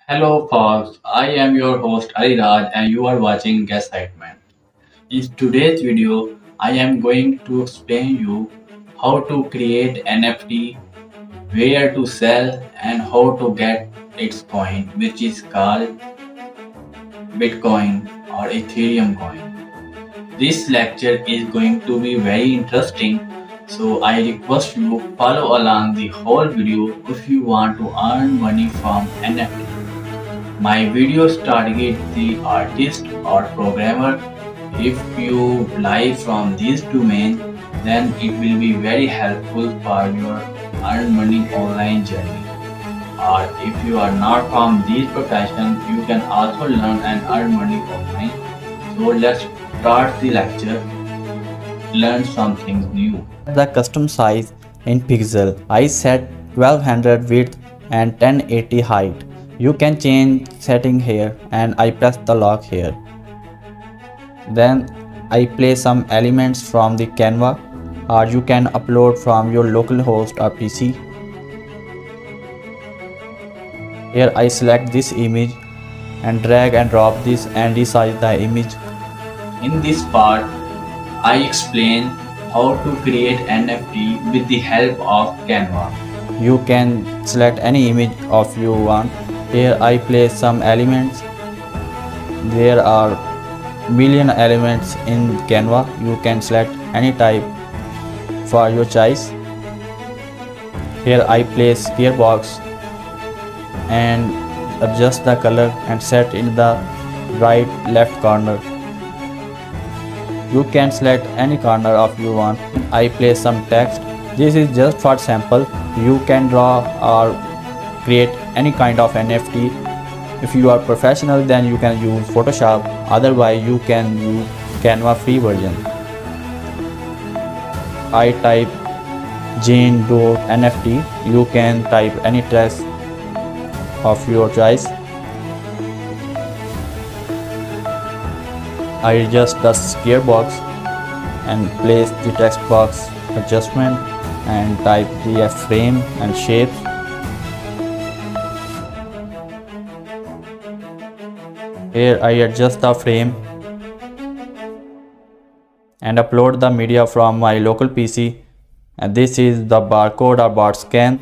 Hello folks, I am your host Ariraj and you are watching Excitement. In today's video, I am going to explain you how to create NFT, where to sell and how to get its coin which is called Bitcoin or Ethereum coin. This lecture is going to be very interesting, so I request you follow along the whole video if you want to earn money from NFT. My videos target the artist or programmer. If you like from these domains, then it will be very helpful for your earn money online journey. Or if you are not from these professions, you can also learn and earn money online. So let's start the lecture, learn something new. The custom size in pixel. I set 1200 width and 1080 height. You can change setting here and I press the lock here. Then I play some elements from the Canva, or you can upload from your local host or PC. Here I select this image and drag and drop this and resize the image. In this part, I explain how to create NFT with the help of Canva. You can select any image of you want. Here I place some elements. There are million elements in Canva. You can select any type for your choice. Here I place gearbox and adjust the color and set in the right left corner. You can select any corner of you want. I place some text. This is just for sample. You can draw or create any kind of NFT. If you are professional, then you can use Photoshop. Otherwise, you can use Canva free version. I type Jane.nft. You can type any text of your choice. I adjust the gearbox and place the text box adjustment and type the frame and shapes. Here I adjust the frame and upload the media from my local PC, and this is the barcode or bar scan.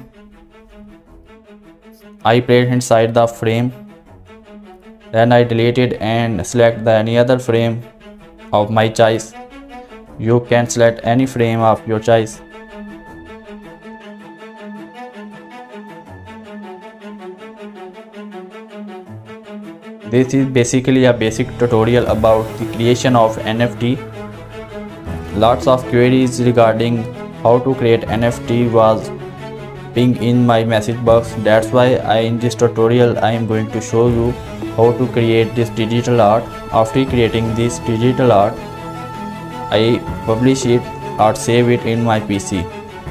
I place inside the frame. Then I delete it and select any other frame of my choice. You can select any frame of your choice. This is basically a basic tutorial about the creation of NFT. Lots of queries regarding how to create NFT was pinged in my message box. That's why in this tutorial I am going to show you how to create this digital art. After creating this digital art, I publish it or save it in my PC.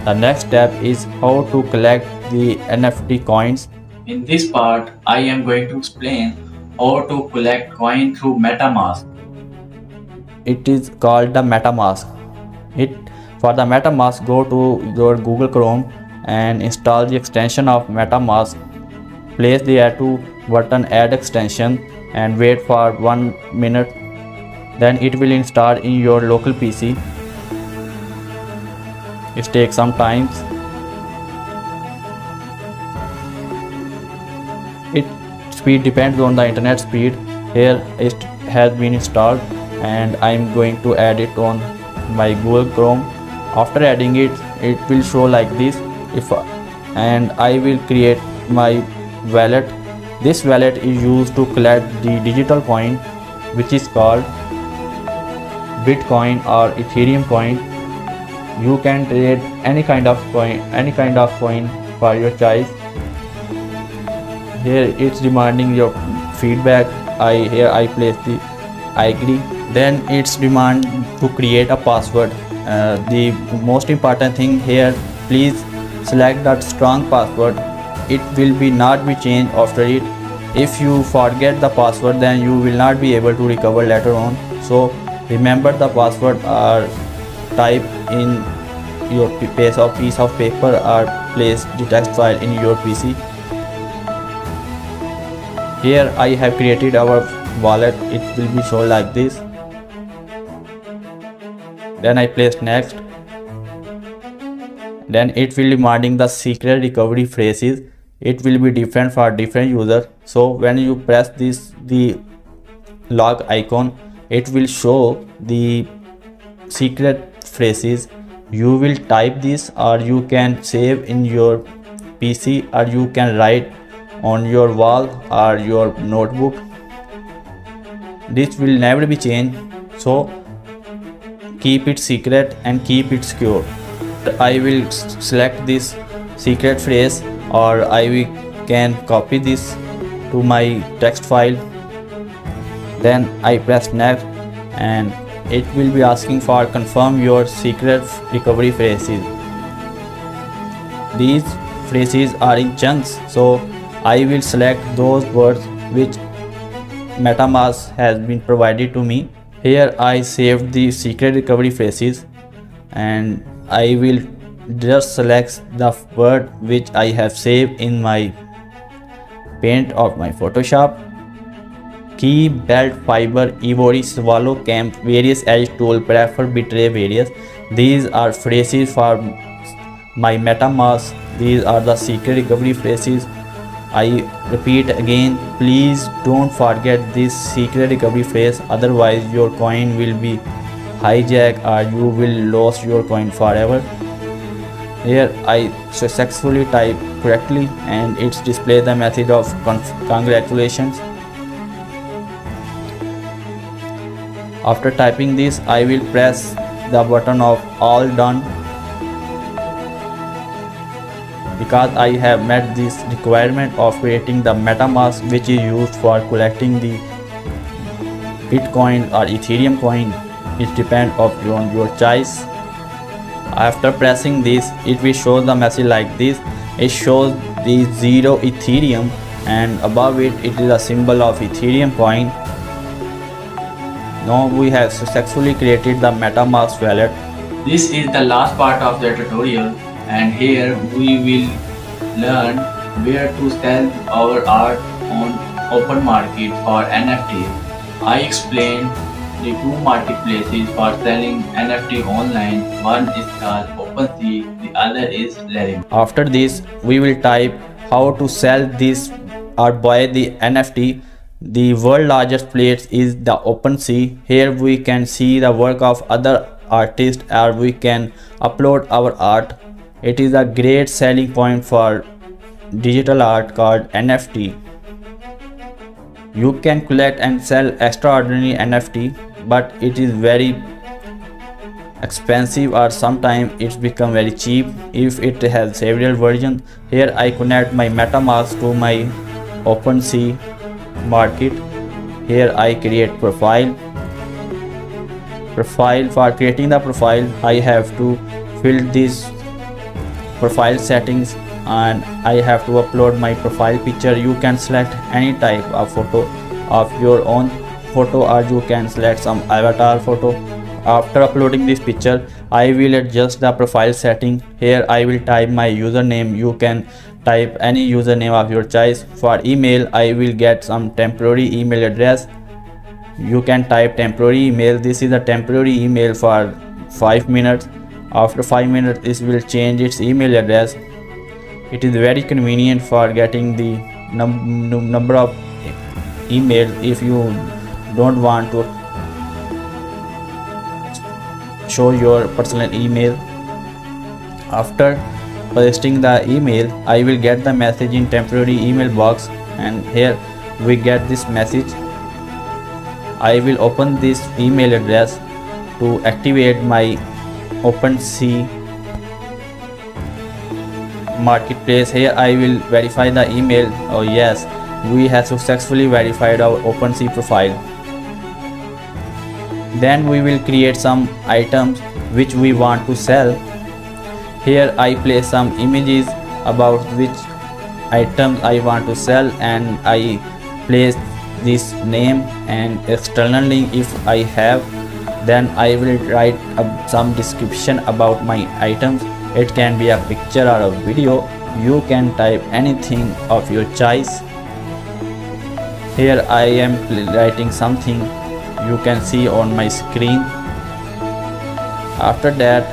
The next step is how to collect the NFT coins. In this part, I am going to explain how to collect coin through MetaMask. It is called the MetaMask. For the MetaMask, go to your Google Chrome and install the extension of MetaMask. Place the add to button add extension and wait for 1 minute. Then it will install in your local PC. It takes some time. Its speed depends on the internet speed. Here it has been installed and I am going to add it on my Google Chrome. After adding it, it will show like this. And I will create my wallet. This wallet is used to collect the digital coin which is called Bitcoin or Ethereum coin. You can trade any kind of coin for your choice. Here it's demanding your feedback. Here I place the I agree. Then it's demand to create a password. The most important thing here, please select that strong password. It will not be changed after it. If you forget the password, then you will not be able to recover later on. So remember the password or type in your piece of paper or place the text file in your PC. Here I have created our wallet. It will be shown like this. Then I place next. Then it will be demanding the secret recovery phrases. It will be different for different users. So when you press the log icon, it will show the secret phrases. You will type this, or you can save in your PC, or you can write on your wall or your notebook. This will never be changed, so keep it secret and keep it secure. I will select this secret phrase, or can copy this to my text file. Then I press next, and it will be asking for confirm your secret recovery phrases. These phrases are in chunks, so I will select those words which MetaMask has been provided to me. Here I saved the secret recovery phrases, and I will just select the word which I have saved in my paint of my Photoshop. Key, belt, fiber, ivory, swallow, camp, various edge tool, prefer, betray, various. These are phrases for my MetaMask. These are the secret recovery phrases. I repeat again, please don't forget this secret recovery phrase, otherwise your coin will be hijacked or you will lose your coin forever. Here I successfully type correctly, and it's display the message of congratulations. After typing this, I will press the button of all done, because I have met this requirement of creating the MetaMask, which is used for collecting the Bitcoin or Ethereum coin. It depends on your choice. After pressing this, it will show the message like this. It shows the 0 Ethereum, and above it is a symbol of Ethereum coin. Now we have successfully created the MetaMask wallet. This is the last part of the tutorial, and here we will learn where to sell our art on open market for NFTs. I explained the two marketplaces for selling NFT online. One is called OpenSea, the other is Rarrible. After this, we will type how to sell this or buy the NFT. The world largest place is the OpenSea. Here we can see the work of other artists, or we can upload our art. It is a great selling point for digital art called NFT. You can collect and sell extraordinary NFT, but it is very expensive, or sometimes it's become very cheap if it has several versions. Here I connect my MetaMask to my OpenSea market. Here I create profile. For creating the profile, I have to fill this profile settings, and I have to upload my profile picture. You can select any type of photo of your own photo, or you can select some avatar photo. After uploading this picture, I will adjust the profile setting. Here I will type my username. You can type any username of your choice. For email, I will get some temporary email address. You can type temporary email. This is a temporary email for 5 minutes. After 5 minutes, it will change its email address. It is very convenient for getting the number of email if you don't want to show your personal email. After pasting the email, I will get the message in temporary email box, and here we get this message. I will open this email address to activate my OpenSea marketplace. Here I will verify the email. Oh yes, we have successfully verified our OpenSea profile. Then we will create some items which we want to sell. Here I place some images about which items I want to sell, and I place this name and external link if I have. Then I will write some description about my items. It can be a picture or a video. You can type anything of your choice. Here I am writing something, you can see on my screen. After that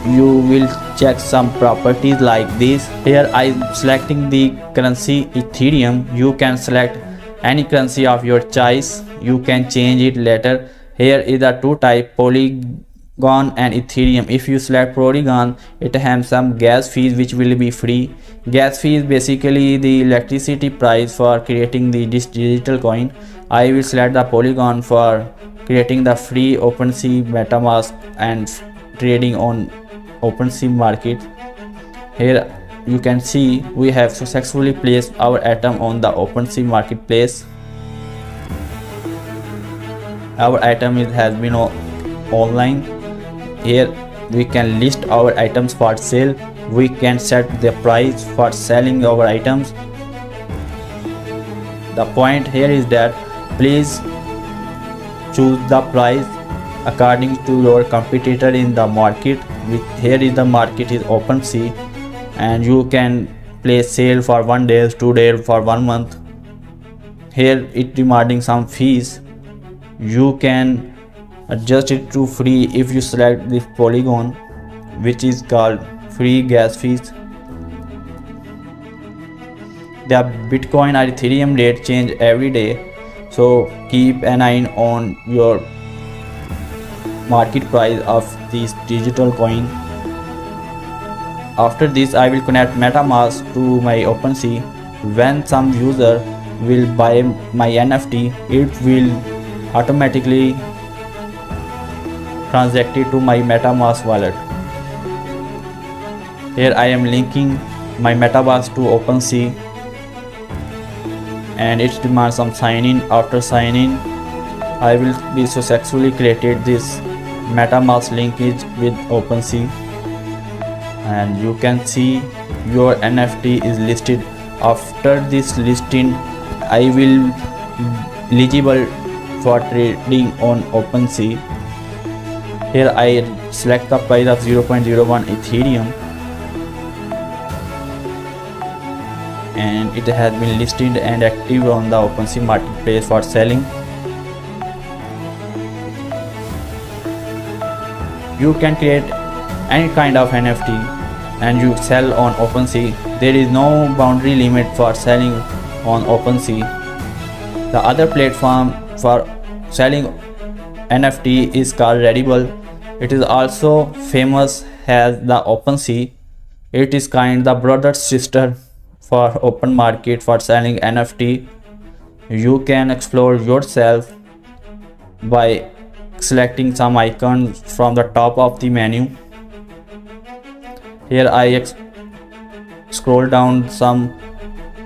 you will check some properties like this. Here I am selecting the currency Ethereum. You can select any currency of your choice, you can change it later. Here is a two type, Polygon and Ethereum. If you select Polygon, it has some gas fees which will be free. Gas fee is basically the electricity price for creating this digital coin. I will select the Polygon for creating the free OpenSea MetaMask and trading on OpenSea market. Here you can see we have successfully placed our item on the OpenSea marketplace. Our item has been online. Here we can list our items for sale. We can set the price for selling our items. The point here is that please choose the price according to your competitor in the market. Here is the market is OpenSea, and you can place sale for 1 day, 2 days, for 1 month. Here it demanding some fees. You can adjust it to free if you select this Polygon, which is called free gas fees. The Bitcoin or Ethereum rate change every day, so keep an eye on your market price of this digital coin. After this I will connect MetaMask to my OpenSea. When some user will buy my NFT, it will automatically transact it to my MetaMask wallet. Here I am linking my MetaMask to OpenSea, and it demands some sign in. After sign in, I will be successfully created this MetaMask linkage with OpenSea, and you can see your NFT is listed. After this listing, I will eligible for trading on OpenSea. Here I select the price of 0.01 Ethereum, and it has been listed and active on the OpenSea marketplace for selling. You can create any kind of NFT and you sell on OpenSea. There is no boundary limit for selling on OpenSea. The other platform for selling NFT is called Rarrible. It is also famous as the OpenSea. It is kind of the brother sister for open market for selling NFT. You can explore yourself by selecting some icons from the top of the menu. Here I scroll down some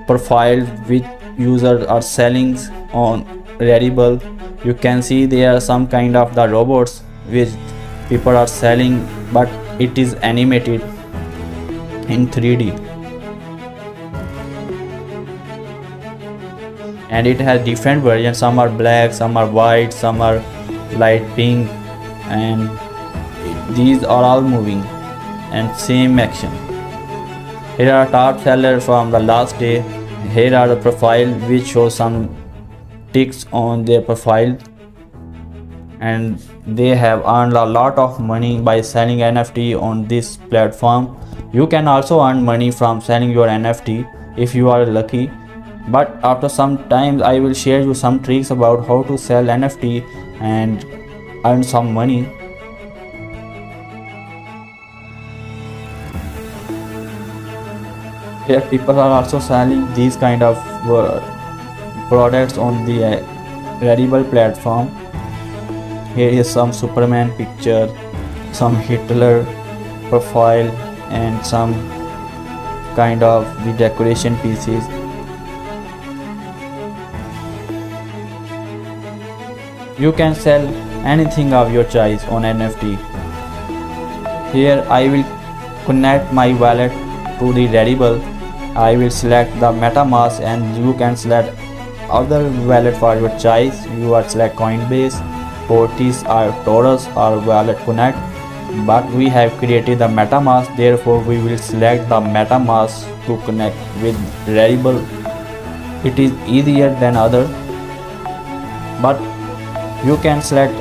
profiles which users are selling on Rarrible. You can see there are some kind of the robots which people are selling, but it is animated in 3D, and it has different versions. Some are black, some are white, some are light pink, and these are all moving and same action. Here are top seller from the last day. Here are the profile which shows some ticks on their profile, and they have earned a lot of money by selling NFT on this platform. You can also earn money from selling your NFT if you are lucky, but after some time I will share you some tricks about how to sell NFT and earn some money. Here people are also selling these kind of products on the Rarrible platform. Here is some Superman picture, some Hitler profile, and some kind of the decoration pieces. You can sell anything of your choice on NFT. Here I will connect my wallet to the Rarrible. I will select the MetaMask, and you can select other wallet for your choice. You are select Coinbase, Fortis or Taurus or Wallet Connect, but we have created the MetaMask, therefore we will select the MetaMask to connect with Rarrible. It is easier than other, but you can select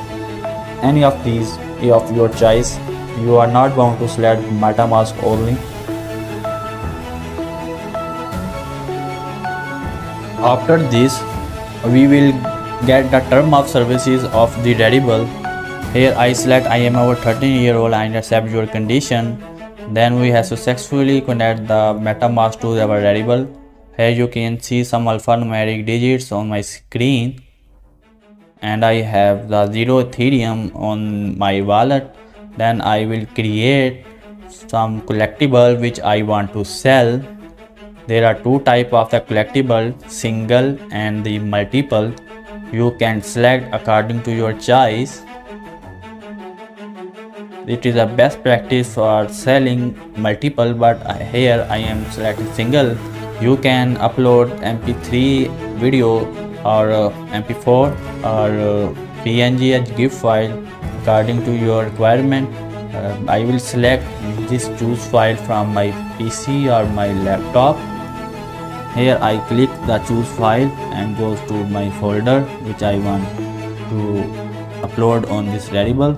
any of these of your choice. You are not bound to select MetaMask only. After this, we will get the term of services of the Rarrible. Here I select I am over 13-year-old and accept your condition. Then we have successfully connect the MetaMask to our Rarrible. Here you can see some alphanumeric digits on my screen, and I have the 0 Ethereum on my wallet. Then I will create some collectible which I want to sell. There are two types of the collectible, single and the multiple. You can select according to your choice. It is a best practice for selling multiple, but here I am selecting single. You can upload MP3 video or MP4 or PNG as GIF file according to your requirement. I will select this choose file from my PC or my laptop. Here I click the choose file and goes to my folder which I want to upload on this Rarrible.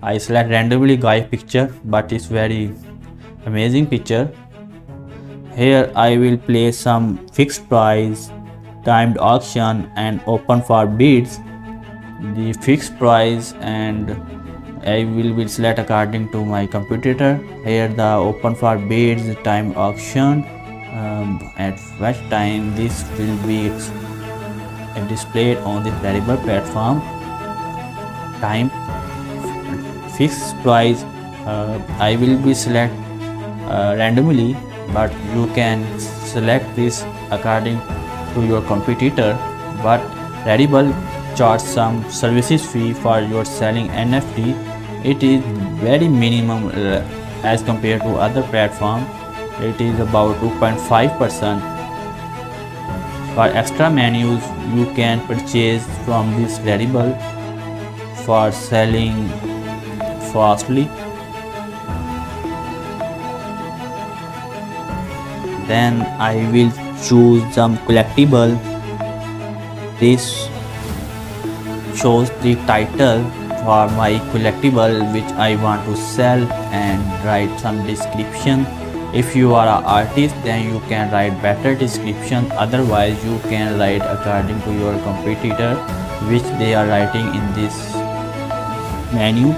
I select randomly guy picture, but it's very amazing picture. Here I will place some fixed price, timed auction and open for bids. The fixed price and I will select according to my competitor. Here the open for bids, timed auction, at what time this will be displayed on the Rarrible platform. Time, fixed price, I will be select randomly, but you can select this according to your competitor. But Rarrible charge some services fee for your selling NFT. It is very minimum as compared to other platform. It is about 2.5%. For extra menus you can purchase from this Rarrible for selling fastly. Then I will choose some collectible. This shows the title for my collectible which I want to sell and write some description. If you are an artist, then you can write better description, otherwise you can write according to your competitor which they are writing in this menu.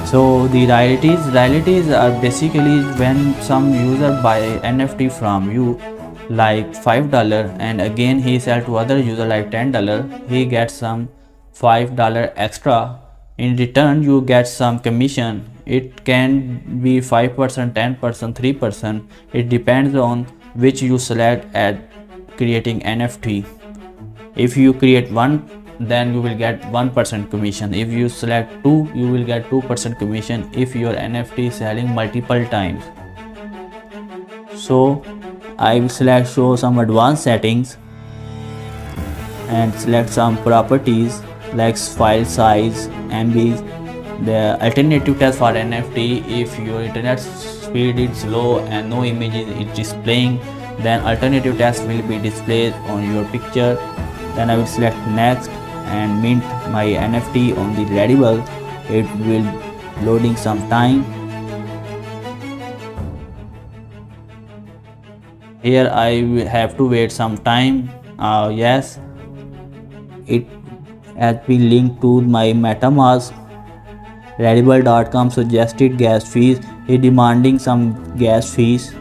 So the royalties are basically when some user buy NFT from you like $5 and again he sell to other user like $10, he gets some $5 extra. In return you get some commission. It can be 5%, 10%, 3%. It depends on which you select at creating NFT. If you create one, then you will get 1% commission. If you select two, you will get 2% commission if your NFT is selling multiple times. So I will select show some advanced settings and select some properties like file size, MB. The alternative test for NFT, if your internet speed is slow and no images is displaying, then alternative test will be displayed on your picture. Then I will select next and mint my NFT on the Rarrible. It will loading some time. Here I will have to wait some time. Yes, it has been linked to my MetaMask. Rarrible.com suggested gas fees. Is demanding some gas fees.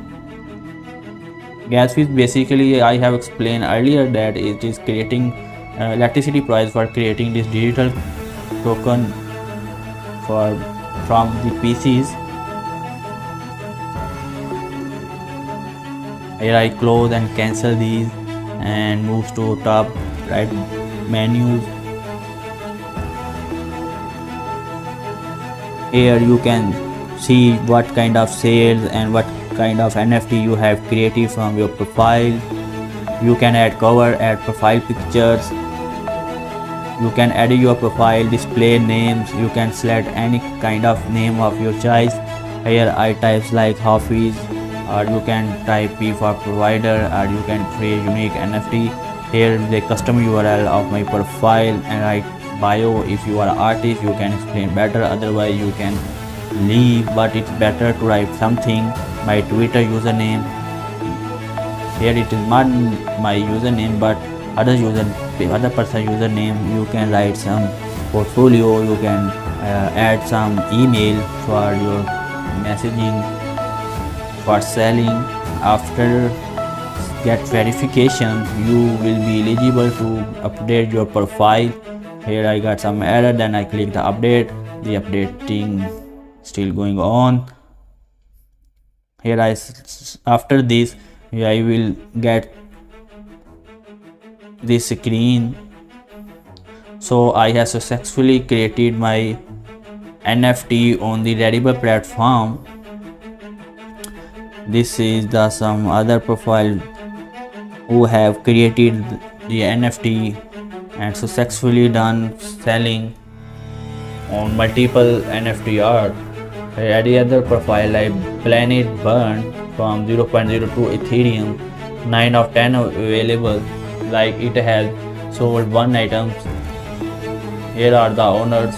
Gas fees basically I have explained earlier that it is creating electricity price for creating this digital token from the PCs. Here I close and cancel these and moves to top right menus. Here you can see what kind of sales and what kind of NFT you have created from your profile. You can add cover, add profile pictures. You can add your profile, display names. You can select any kind of name of your choice. Here I types like Hafiz or you can type P for provider, or you can create unique NFT. Here the custom URL of my profile and write bio. If you are an artist, you can explain better, otherwise you can leave, but it's better to write something. My Twitter username, here it is not my username but other person username. You can write some portfolio, you can add some email for your messaging for selling. After get verification, you will be eligible to update your profile. Here I got some error, then I click the update. The updating still going on. Here after this I will get this screen. So I have successfully created my NFT on the Rarrible platform. This is the some other profile who have created the NFT and successfully done selling on multiple NFT art. Any other profile like Planet Burn from 0.02 Ethereum, 9 of 10 available, like it has sold 1 items. Here are the owners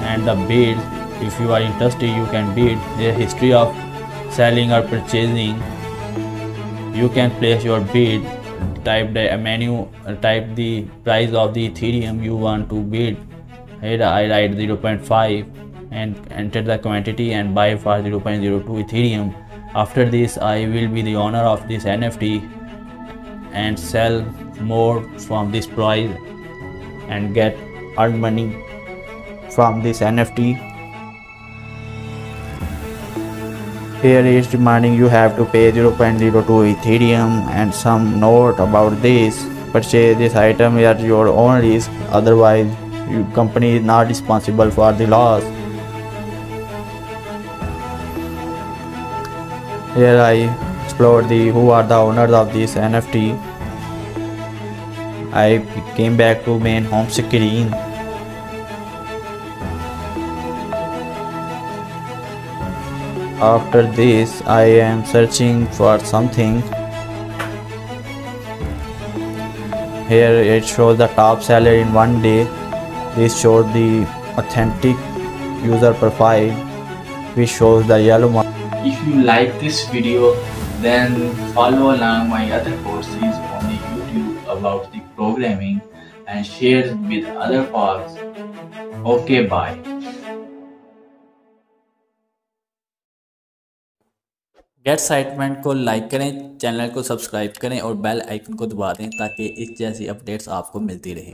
and the bid. If you are interested, you can bid. The history of selling or purchasing. You can place your bid, type the menu, type the price of the Ethereum you want to bid. Here I write 0.5 and enter the quantity and buy for 0.02 Ethereum. After this I will be the owner of this NFT and sell more from this price and earn money from this NFT. Here is demanding you have to pay 0.02 Ethereum and some note about this. Purchase this item at your own risk, otherwise your company is not responsible for the loss. Here I explored who are the owners of this NFT. I came back to main home screen. After this I am searching for something. Here it shows the top seller in 1 day. This shows the authentic user profile, which shows the yellow mark. If you like this video, then follow along my other courses on the YouTube about the programming and share with other folks. Okay, bye. Get excitement को like करें, channel को subscribe करें और bell icon को दबा दें ताकि इस जैसी अपडेट्स आपको मिलती रहें।